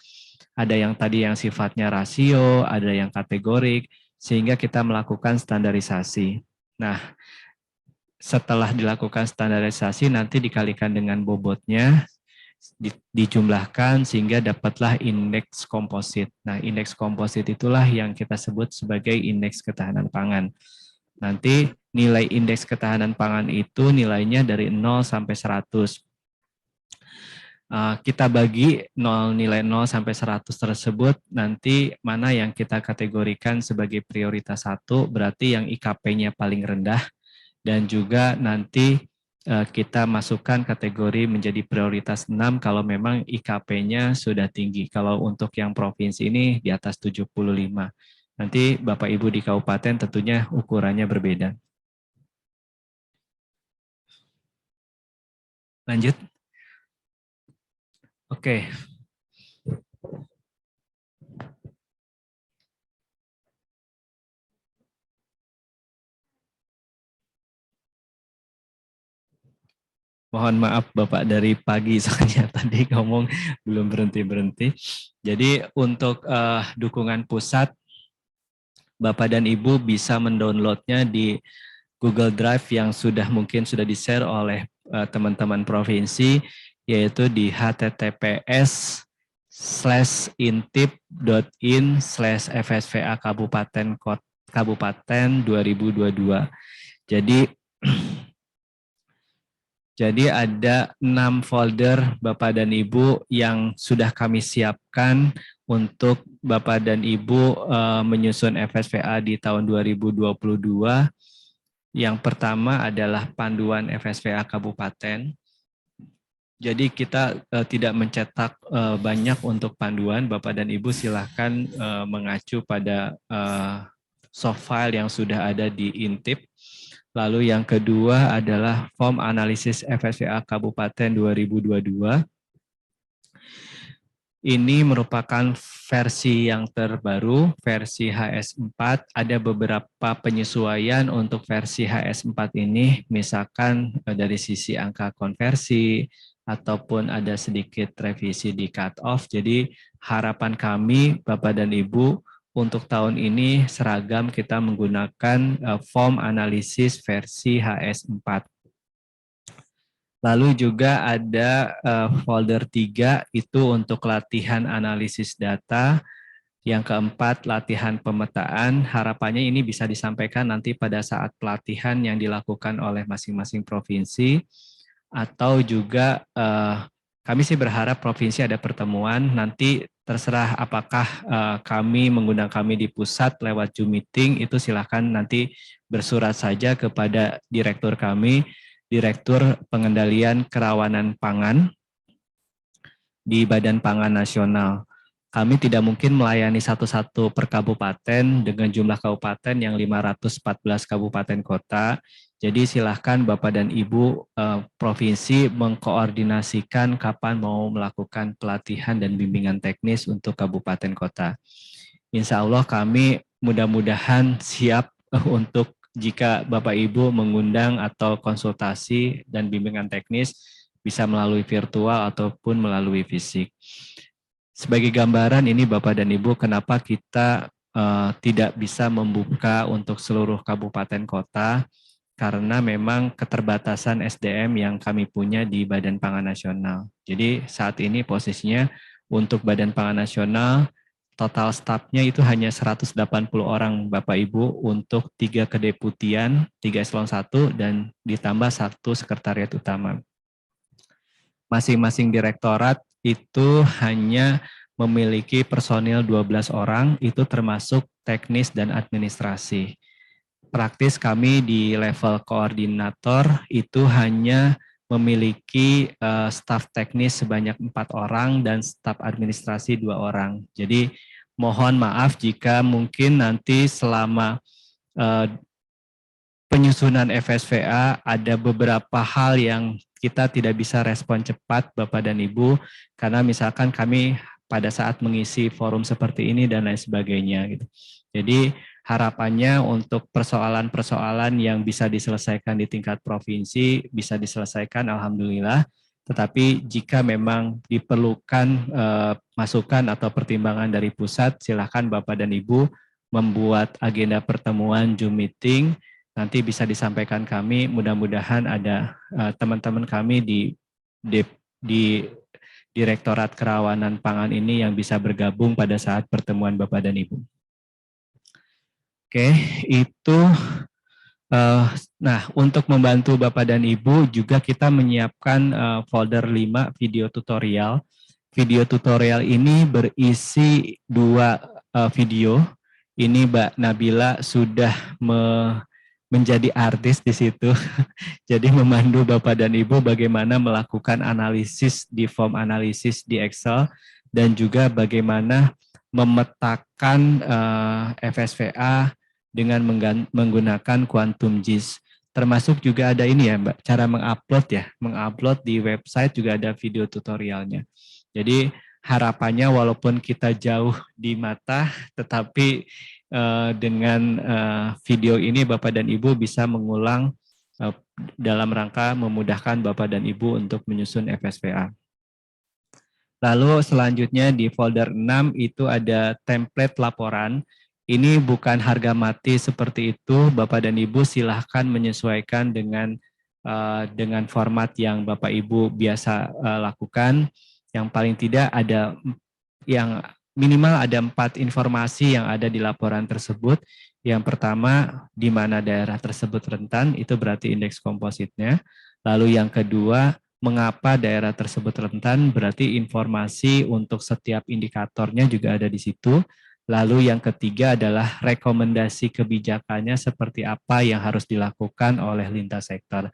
Ada yang tadi yang sifatnya rasio, ada yang kategorik, sehingga kita melakukan standarisasi. Nah, setelah dilakukan standarisasi nanti dikalikan dengan bobotnya, dijumlahkan sehingga dapatlah indeks komposit. Nah, indeks komposit itulah yang kita sebut sebagai indeks ketahanan pangan. Nanti nilai indeks ketahanan pangan itu nilainya dari 0 sampai 100. Kita bagi nilai 0 sampai 100 tersebut, nanti mana yang kita kategorikan sebagai prioritas 1, berarti yang IKP-nya paling rendah, dan juga nanti kita masukkan kategori menjadi prioritas 6 kalau memang IKP-nya sudah tinggi. Kalau untuk yang provinsi ini di atas 75. Nanti Bapak Ibu di kabupaten tentunya ukurannya berbeda. Lanjut. Oke. Mohon maaf Bapak dari pagi soalnya tadi ngomong belum berhenti-berhenti. Jadi untuk dukungan pusat, Bapak dan Ibu bisa mendownloadnya di Google Drive yang mungkin sudah di-share oleh teman-teman provinsi, yaitu di https:/intip.in/fsva kabupaten 2022. Jadi ada 6 folder Bapak dan Ibu yang sudah kami siapkan untuk Bapak dan Ibu menyusun FSVA di tahun 2022. Yang pertama adalah panduan FSVA Kabupaten. Jadi kita tidak mencetak banyak untuk panduan, Bapak dan Ibu silakan mengacu pada soft file yang sudah ada di Intip. Lalu yang kedua adalah form analisis FSVA Kabupaten 2022. Ini merupakan versi yang terbaru, versi HS4. Ada beberapa penyesuaian untuk versi HS4 ini, misalkan dari sisi angka konversi, ataupun ada sedikit revisi di cut-off. Jadi harapan kami, Bapak dan Ibu, untuk tahun ini seragam kita menggunakan form analisis versi HS4. Lalu juga ada folder 3 itu untuk latihan analisis data. Yang keempat, latihan pemetaan. Harapannya ini bisa disampaikan nanti pada saat pelatihan yang dilakukan oleh masing-masing provinsi. Atau juga kami sih berharap provinsi ada pertemuan, nanti terserah apakah kami di pusat lewat Zoom meeting, itu silakan nanti bersurat saja kepada direktur kami, Direktur Pengendalian Kerawanan Pangan di Badan Pangan Nasional. Kami tidak mungkin melayani satu-satu per kabupaten dengan jumlah kabupaten yang 514 kabupaten kota. Jadi silahkan Bapak dan Ibu provinsi mengkoordinasikan kapan mau melakukan pelatihan dan bimbingan teknis untuk kabupaten kota. Insya Allah kami mudah-mudahan siap untuk jika Bapak Ibu mengundang atau konsultasi dan bimbingan teknis bisa melalui virtual ataupun melalui fisik. Sebagai gambaran ini Bapak dan Ibu kenapa kita tidak bisa membuka untuk seluruh kabupaten kota, karena memang keterbatasan SDM yang kami punya di Badan Pangan Nasional. Jadi saat ini posisinya untuk Badan Pangan Nasional, total stafnya itu hanya 180 orang Bapak Ibu untuk 3 kedeputian, 3 eselon 1, dan ditambah 1 sekretariat utama. Masing-masing direktorat itu hanya memiliki personil 12 orang, itu termasuk teknis dan administrasi. Praktis kami di level koordinator itu hanya memiliki staf teknis sebanyak 4 orang dan staf administrasi 2 orang. Jadi mohon maaf jika mungkin nanti selama penyusunan FSVA ada beberapa hal yang kita tidak bisa respon cepat Bapak dan Ibu, karena misalkan kami pada saat mengisi forum seperti ini dan lain sebagainya. Gitu. Jadi harapannya untuk persoalan-persoalan yang bisa diselesaikan di tingkat provinsi, bisa diselesaikan alhamdulillah, tetapi jika memang diperlukan masukan atau pertimbangan dari pusat, silakan Bapak dan Ibu membuat agenda pertemuan Zoom meeting, nanti bisa disampaikan kami, mudah-mudahan ada teman-teman kami di Direktorat Kerawanan Pangan ini yang bisa bergabung pada saat pertemuan Bapak dan Ibu. Oke, itu nah untuk membantu Bapak dan Ibu juga kita menyiapkan folder 5 video tutorial. Video tutorial ini berisi 2 video. Ini Mbak Nabila sudah menjadi artis di situ. Jadi memandu Bapak dan Ibu bagaimana melakukan analisis di form analisis di Excel dan juga bagaimana memetakan FSVA dengan menggunakan Quantum JIS. Termasuk juga ada ini ya Mbak, cara mengupload di website juga ada video tutorialnya. Jadi harapannya walaupun kita jauh di mata, tetapi dengan video ini Bapak dan Ibu bisa mengulang dalam rangka memudahkan Bapak dan Ibu untuk menyusun FSVA. Lalu selanjutnya di folder 6 itu ada template laporan. Ini bukan harga mati seperti itu, Bapak dan Ibu silahkan menyesuaikan dengan format yang Bapak Ibu biasa lakukan. Yang paling tidak ada yang minimal ada 4 informasi yang ada di laporan tersebut. Yang pertama, di mana daerah tersebut rentan, itu berarti indeks kompositnya. Lalu yang kedua, mengapa daerah tersebut rentan, berarti informasi untuk setiap indikatornya juga ada di situ. Lalu yang ketiga adalah rekomendasi kebijakannya seperti apa yang harus dilakukan oleh lintas sektor.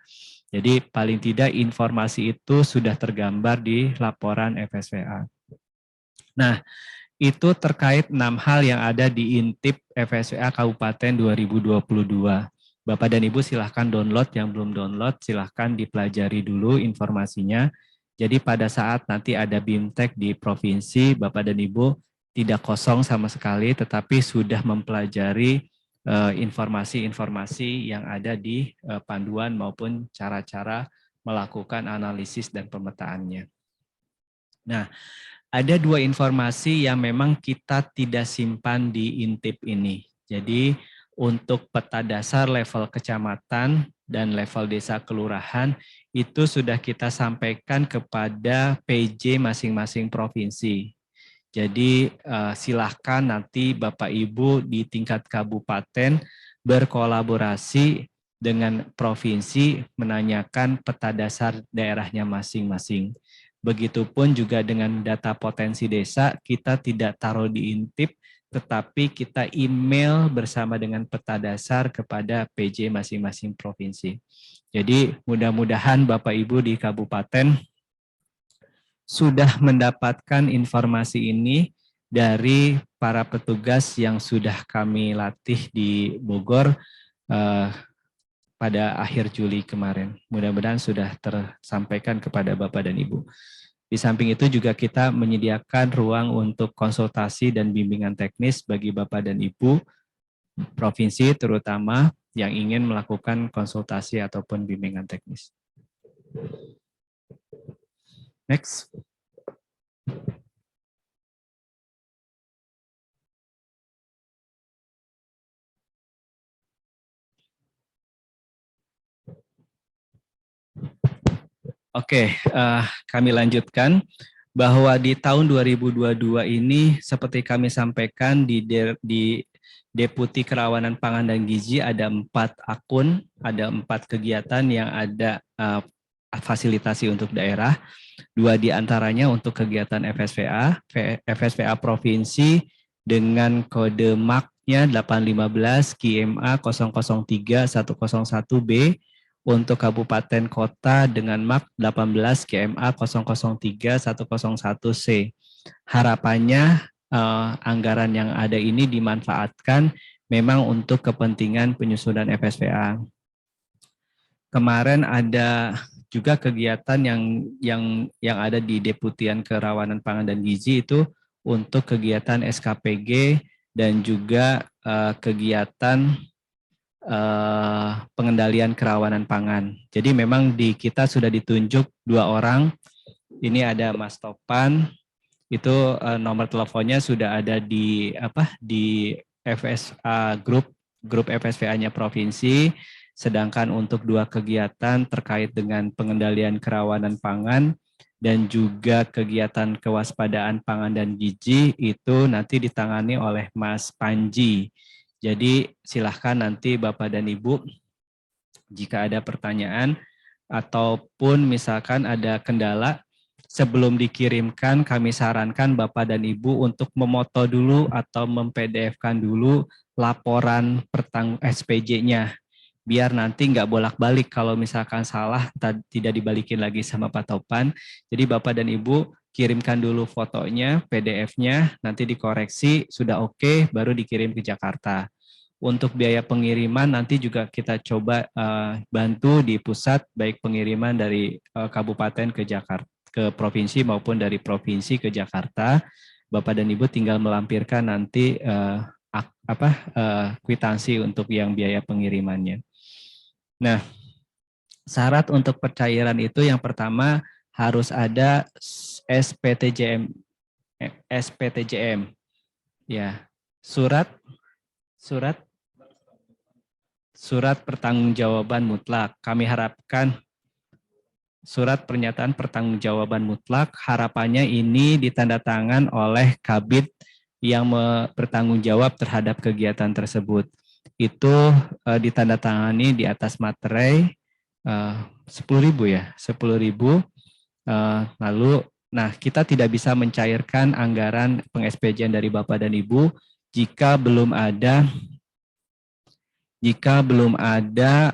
Jadi paling tidak informasi itu sudah tergambar di laporan FSVA. Nah, itu terkait 6 hal yang ada di Intip FSVA Kabupaten 2022. Bapak dan Ibu silahkan download, yang belum download silahkan dipelajari dulu informasinya. Jadi pada saat nanti ada BIMTEK di provinsi, Bapak dan Ibu tidak kosong sama sekali, tetapi sudah mempelajari informasi-informasi yang ada di panduan maupun cara-cara melakukan analisis dan pemetaannya. Nah, ada 2 informasi yang memang kita tidak simpan di Intip ini. Jadi untuk peta dasar level kecamatan dan level desa kelurahan itu sudah kita sampaikan kepada PJ masing-masing provinsi. Jadi silahkan nanti Bapak Ibu di tingkat kabupaten berkolaborasi dengan provinsi menanyakan peta dasar daerahnya masing-masing. Begitupun juga dengan data potensi desa, kita tidak taruh di Intip, tetapi kita email bersama dengan peta dasar kepada PJ masing-masing provinsi. Jadi mudah-mudahan Bapak Ibu di kabupaten sudah mendapatkan informasi ini dari para petugas yang sudah kami latih di Bogor pada akhir Juli kemarin. Mudah-mudahan sudah tersampaikan kepada Bapak dan Ibu. Di samping itu juga kita menyediakan ruang untuk konsultasi dan bimbingan teknis bagi Bapak dan Ibu provinsi terutama yang ingin melakukan konsultasi ataupun bimbingan teknis. Next. Oke, kami lanjutkan bahwa di tahun 2022 ini seperti kami sampaikan di Deputi Kerawanan Pangan dan Gizi ada 4 akun, ada 4 kegiatan yang ada fasilitasi untuk daerah. 2 diantaranya untuk kegiatan FSVA Provinsi dengan kode MAK-nya 815 KMA 003 101B, untuk kabupaten kota dengan MAK 18 KMA 003 101C. Harapannya anggaran yang ada ini dimanfaatkan memang untuk kepentingan penyusunan FSVA. Kemarin ada juga kegiatan yang ada di Deputian Kerawanan Pangan dan Gizi itu untuk kegiatan SKPG dan juga kegiatan pengendalian kerawanan pangan. Jadi memang di kita sudah ditunjuk 2 orang. Ini ada Mas Topan, itu nomor teleponnya sudah ada di FSA grup FSVA-nya provinsi. Sedangkan untuk 2 kegiatan terkait dengan pengendalian kerawanan pangan dan juga kegiatan kewaspadaan pangan dan gizi itu nanti ditangani oleh Mas Panji. Jadi silahkan nanti Bapak dan Ibu jika ada pertanyaan ataupun misalkan ada kendala, sebelum dikirimkan kami sarankan Bapak dan Ibu untuk memoto dulu atau mem-PDF-kan dulu laporan SPJ-nya. Biar nanti nggak bolak-balik kalau misalkan salah tidak dibalikin lagi sama Pak Topan. Jadi Bapak dan Ibu kirimkan dulu fotonya, PDF-nya, nanti dikoreksi, sudah oke, baru dikirim ke Jakarta. Untuk biaya pengiriman nanti juga kita coba bantu di pusat, baik pengiriman dari kabupaten ke Jakarta, ke provinsi maupun dari provinsi ke Jakarta. Bapak dan Ibu tinggal melampirkan nanti kwitansi untuk yang biaya pengirimannya. Nah, Syarat untuk pencairan itu yang pertama harus ada SPTJM, ya, surat pertanggungjawaban mutlak. Kami harapkan surat pernyataan pertanggungjawaban mutlak, harapannya ini ditandatangan oleh Kabid yang bertanggung jawab terhadap kegiatan tersebut. Itu ditandatangani di atas materai 10.000 ya, 10.000. Lalu, nah kita tidak bisa mencairkan anggaran peng-SPJN dari Bapak dan Ibu jika belum ada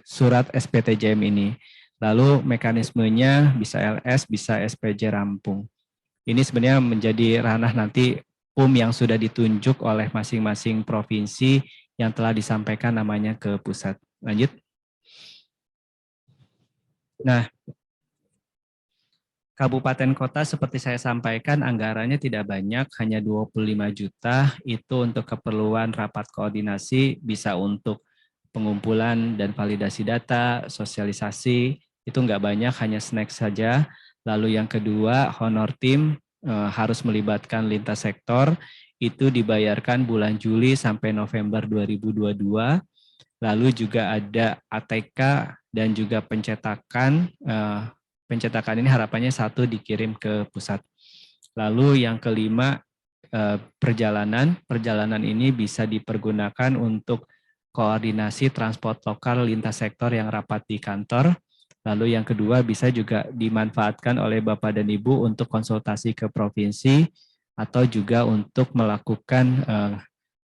surat SPTJM ini. Lalu mekanismenya bisa LS, bisa SPJ rampung. Ini sebenarnya menjadi ranah nanti PUM yang sudah ditunjuk oleh masing-masing provinsi yang telah disampaikan namanya ke pusat. Lanjut. Nah, kabupaten kota seperti saya sampaikan anggarannya tidak banyak, hanya 25 juta. Itu untuk keperluan rapat koordinasi, bisa untuk pengumpulan dan validasi data, sosialisasi, itu nggak banyak, hanya snack saja. Lalu yang kedua, honor tim harus melibatkan lintas sektor, itu dibayarkan bulan Juli sampai November 2022. Lalu juga ada ATK dan juga pencetakan. Pencetakan ini harapannya 1 dikirim ke pusat. Lalu yang kelima, perjalanan. Perjalanan ini bisa dipergunakan untuk koordinasi transport lokal lintas sektor yang rapat di kantor. Lalu yang kedua bisa juga dimanfaatkan oleh Bapak dan Ibu untuk konsultasi ke provinsi atau juga untuk melakukan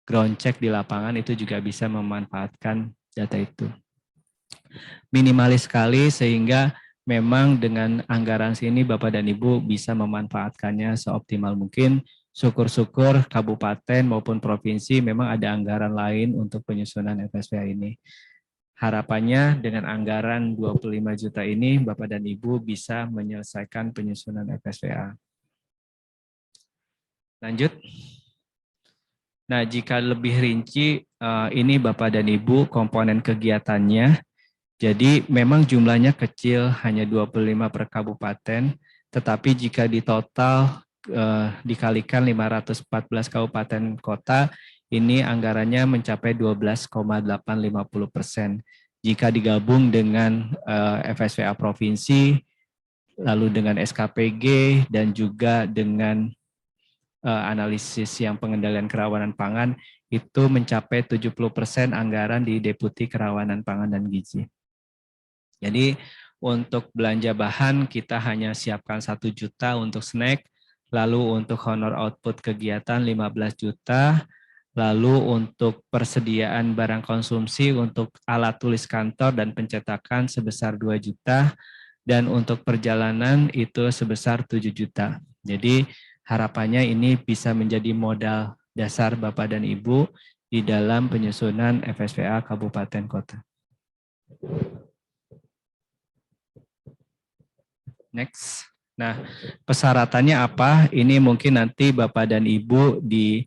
ground check di lapangan, itu juga bisa memanfaatkan data itu. Minimalis sekali sehingga memang dengan anggaran sini Bapak dan Ibu bisa memanfaatkannya seoptimal mungkin. Syukur-syukur kabupaten maupun provinsi memang ada anggaran lain untuk penyusunan FSPA ini. Harapannya dengan anggaran 25 juta ini Bapak dan Ibu bisa menyelesaikan penyusunan FSPA. Lanjut. Nah, jika lebih rinci, ini Bapak dan Ibu komponen kegiatannya. Jadi memang jumlahnya kecil, hanya 25 per kabupaten, tetapi jika di total dikalikan 514 kabupaten kota, ini anggarannya mencapai 12,850%. Jika digabung dengan FSPA provinsi, lalu dengan SKPG, dan juga dengan analisis yang pengendalian kerawanan pangan, itu mencapai 70% anggaran di Deputi Kerawanan Pangan dan Gizi. Jadi untuk belanja bahan kita hanya siapkan 1 juta untuk snack, lalu untuk honor output kegiatan 15 juta, lalu untuk persediaan barang konsumsi untuk alat tulis kantor dan pencetakan sebesar 2 juta, dan untuk perjalanan itu sebesar 7 juta. Jadi harapannya ini bisa menjadi modal dasar Bapak dan Ibu di dalam penyusunan FSPA Kabupaten Kota. Next. Nah, persyaratannya apa? Ini mungkin nanti Bapak dan Ibu di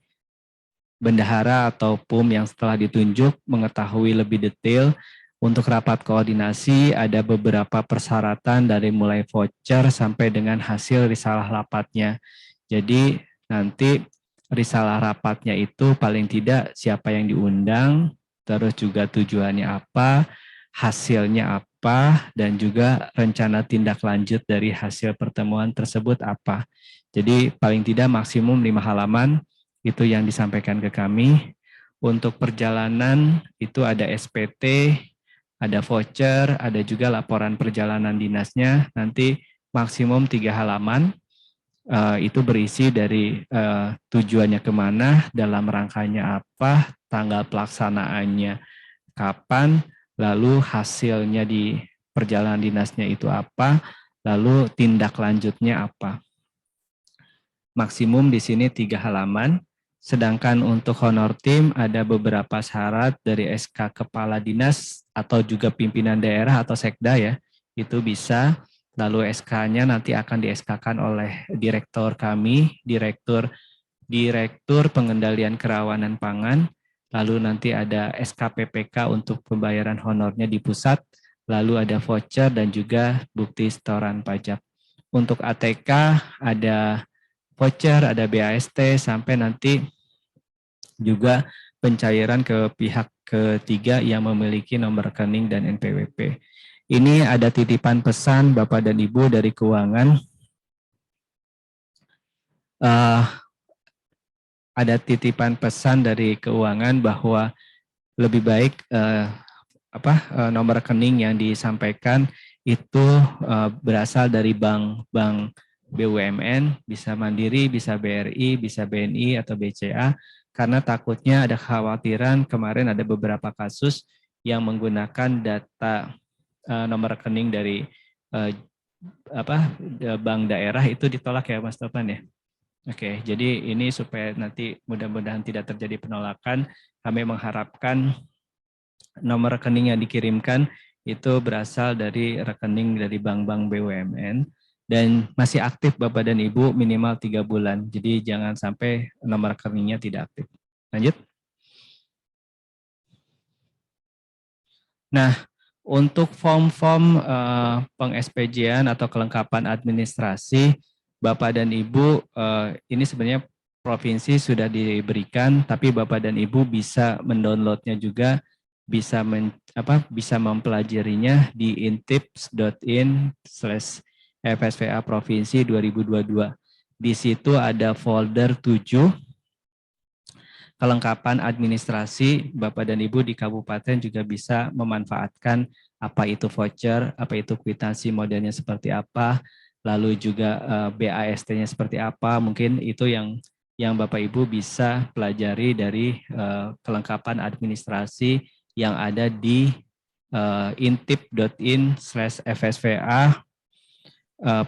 bendahara atau PUM yang setelah ditunjuk mengetahui lebih detail. Untuk rapat koordinasi ada beberapa persyaratan dari mulai voucher sampai dengan hasil risalah rapatnya. Jadi nanti risalah rapatnya itu paling tidak siapa yang diundang, terus juga tujuannya apa, hasilnya apa, dan juga rencana tindak lanjut dari hasil pertemuan tersebut apa. Jadi paling tidak maksimum 5 halaman itu yang disampaikan ke kami. Untuk perjalanan itu ada SPT, ada voucher, ada juga laporan perjalanan dinasnya, nanti maksimum 3 halaman. Itu berisi dari tujuannya kemana, dalam rangkanya apa, tanggal pelaksanaannya kapan, lalu hasilnya di perjalanan dinasnya itu apa, lalu tindak lanjutnya apa. Maksimum di sini 3 halaman, sedangkan untuk honor tim ada beberapa syarat dari SK Kepala Dinas atau juga pimpinan daerah atau sekda ya, itu bisa. Lalu SK-nya nanti akan di-SK-kan oleh direktur kami, direktur Pengendalian Kerawanan Pangan. lalu nanti ada SKPPK untuk pembayaran honornya di pusat, lalu ada voucher dan juga bukti setoran pajak. Untuk ATK ada voucher, ada BAST, sampai nanti juga pencairan ke pihak ketiga yang memiliki nomor rekening dan NPWP. Ini ada titipan pesan Bapak dan Ibu dari keuangan. Ada titipan pesan dari keuangan bahwa lebih baik nomor rekening yang disampaikan itu berasal dari bank BUMN, bisa Mandiri, bisa BRI, bisa BNI atau BCA, karena takutnya ada kekhawatiran kemarin ada beberapa kasus yang menggunakan data nomor rekening dari bank daerah itu ditolak ya Mas Topan ya. Oke, jadi ini supaya nanti mudah-mudahan tidak terjadi penolakan, kami mengharapkan nomor rekening yang dikirimkan itu berasal dari rekening dari bank-bank BUMN dan masih aktif Bapak dan Ibu minimal 3 bulan. Jadi jangan sampai nomor rekeningnya tidak aktif. Lanjut. Nah, untuk form-form peng-SPJ-an atau kelengkapan administrasi, Bapak dan Ibu, ini sebenarnya provinsi sudah diberikan, tapi Bapak dan Ibu bisa mendownloadnya juga, bisa mempelajarinya di intips.in/FSVA Provinsi 2022. Di situ ada folder 7, kelengkapan administrasi. Bapak dan Ibu di kabupaten juga bisa memanfaatkan apa itu voucher, apa itu kwitansi modelnya seperti apa, lalu juga BAST-nya seperti apa. Mungkin itu yang Bapak Ibu bisa pelajari dari kelengkapan administrasi yang ada di intip.in/FSVA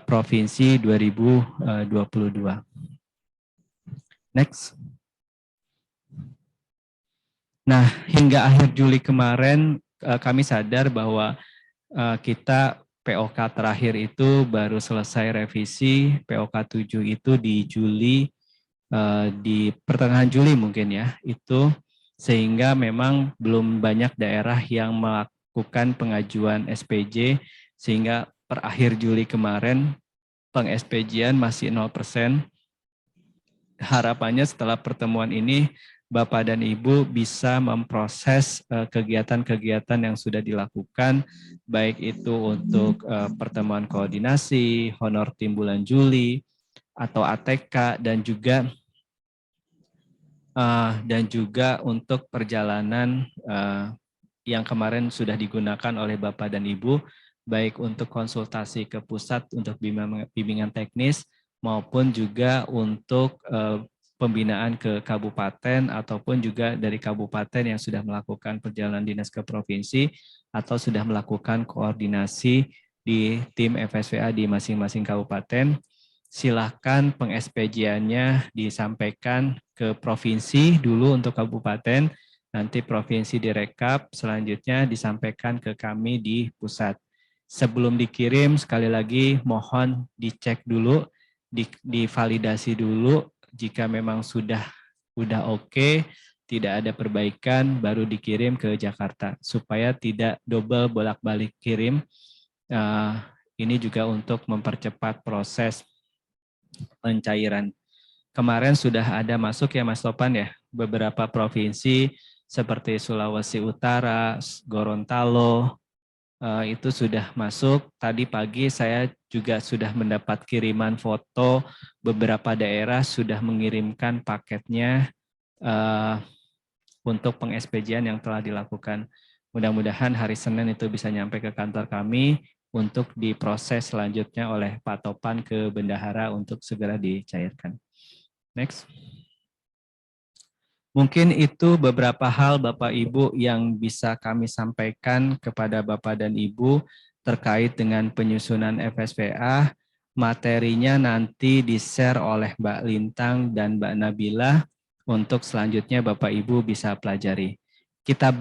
Provinsi 2022. Next. Nah, hingga akhir Juli kemarin kami sadar bahwa kita POK terakhir itu baru selesai revisi, POK 7 itu di Juli, di pertengahan Juli mungkin ya, itu sehingga memang belum banyak daerah yang melakukan pengajuan SPJ, sehingga per akhir Juli kemarin peng-SPJ-an masih 0%. Harapannya setelah pertemuan ini Bapak dan Ibu bisa memproses kegiatan-kegiatan yang sudah dilakukan, baik itu untuk pertemuan koordinasi, honor tim bulan Juli, atau ATK, dan juga untuk perjalanan yang kemarin sudah digunakan oleh Bapak dan Ibu, baik untuk konsultasi ke pusat untuk bimbingan teknis, maupun juga untuk pembinaan ke kabupaten ataupun juga dari kabupaten yang sudah melakukan perjalanan dinas ke provinsi atau sudah melakukan koordinasi di tim FSVA di masing-masing kabupaten. Silahkan peng-SPJ-annya disampaikan ke provinsi dulu untuk kabupaten, nanti provinsi direkap, selanjutnya disampaikan ke kami di pusat. Sebelum dikirim, sekali lagi mohon dicek dulu, divalidasi dulu. Jika memang sudah oke, tidak ada perbaikan, baru dikirim ke Jakarta supaya tidak double bolak-balik kirim. Ini juga untuk mempercepat proses pencairan. Kemarin sudah ada masuk ya Mas Topan ya, beberapa provinsi seperti Sulawesi Utara, Gorontalo, itu sudah masuk. Tadi pagi saya juga sudah mendapat kiriman foto beberapa daerah sudah mengirimkan paketnya untuk peng-SPJ-an yang telah dilakukan. Mudah-mudahan hari Senin itu bisa nyampe ke kantor kami untuk diproses selanjutnya oleh Pak Topan ke bendahara untuk segera dicairkan. Next. Mungkin itu beberapa hal Bapak Ibu yang bisa kami sampaikan kepada Bapak dan Ibu terkait dengan penyusunan FSVA. Materinya nanti di-share oleh Mbak Lintang dan Mbak Nabila untuk selanjutnya Bapak Ibu bisa pelajari. Kita